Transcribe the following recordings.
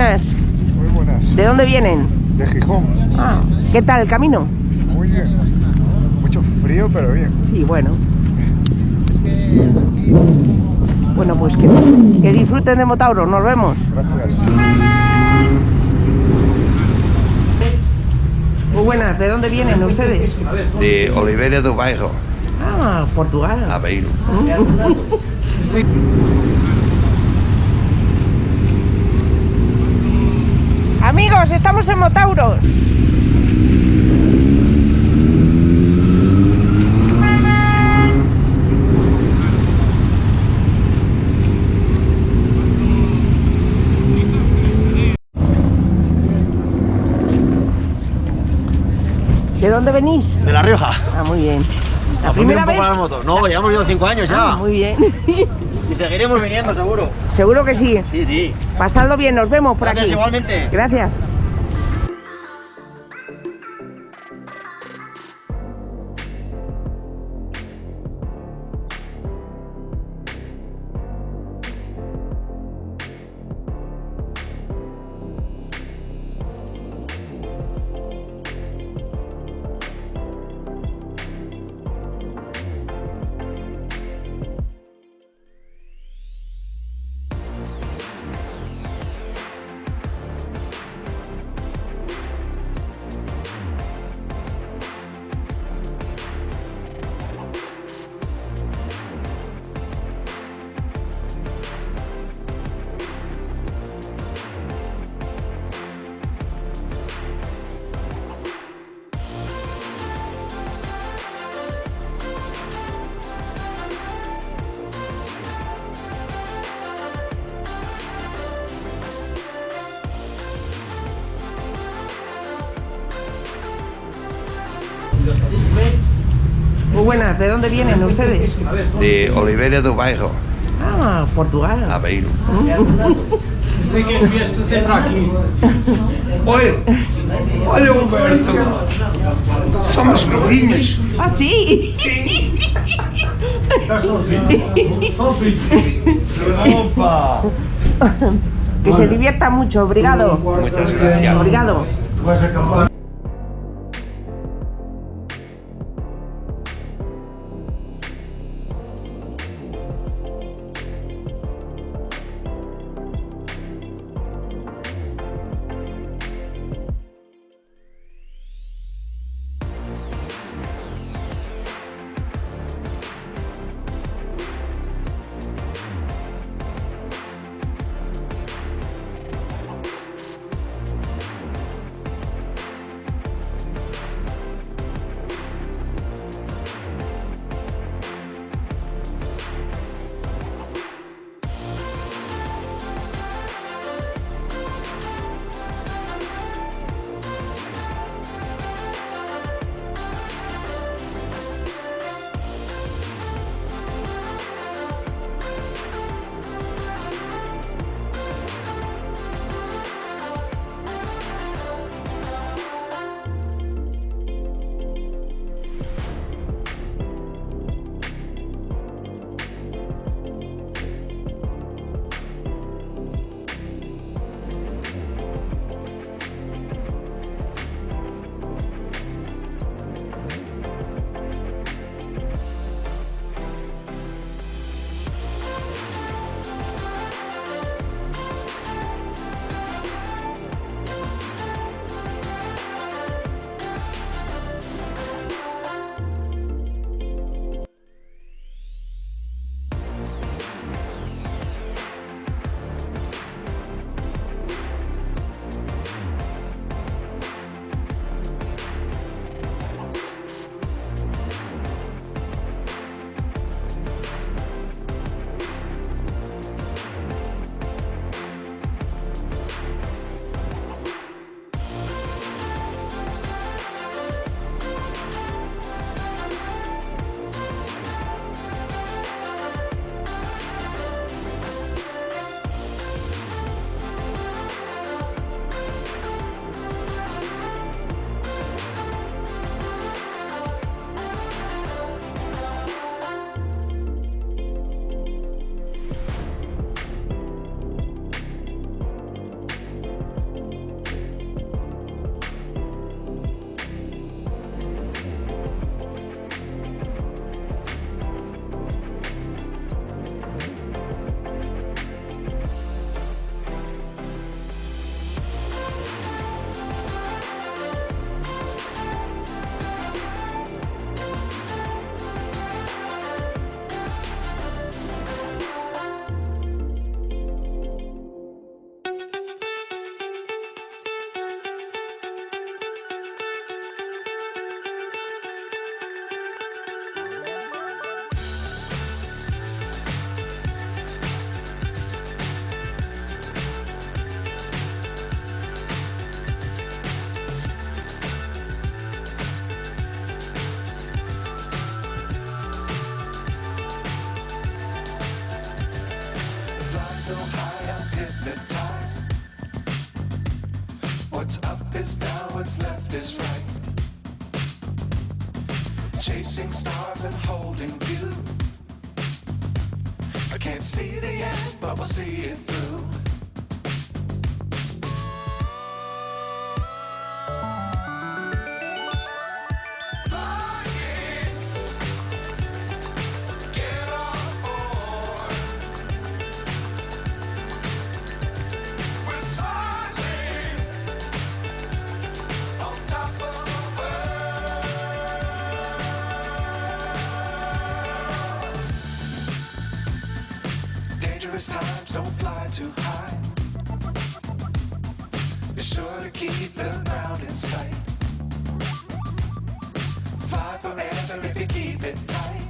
buenas. Muy buenas. ¿De dónde vienen? De Gijón. Ah, ¿qué tal el camino? Muy bien. Mucho frío, pero bien. Sí, bueno. Bueno, pues que disfruten de Motauro. Nos vemos. Gracias. Muy buenas. ¿De dónde vienen ustedes? De Oliveira do Bairro, Ah, Portugal. Aveiro. Amigos, estamos en Motauros. ¿De dónde venís? De La Rioja. Ah, muy bien. ¿La A primera un poco vez? la moto. No, llevamos ido 5 años ya. Ah, muy bien. Y seguiremos viniendo, seguro. Seguro que sí. Sí, sí. Pasadlo bien, nos vemos por Gracias aquí. igualmente. Gracias. Muy buenas. ¿De dónde vienen ustedes? De Oliveira do Bairro, Ah, Portugal. Aveiro. Sei que vieste sempre aqui. Olha, Humberto. Somos vizinhos. Ah, sí. Estás sozinho. Sozinho. Opa. Que se divierta mucho. Obrigado. Muchas gracias. Obrigado. Vas a acabar. hypnotized. What's up is down, what's left is right. Chasing stars and holding you. I can't see the end, but we'll see it through. Times don't fly too high. Be sure to keep the ground in sight. Fly forever if you keep it tight.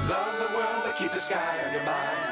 Love the world but keep the sky on your mind.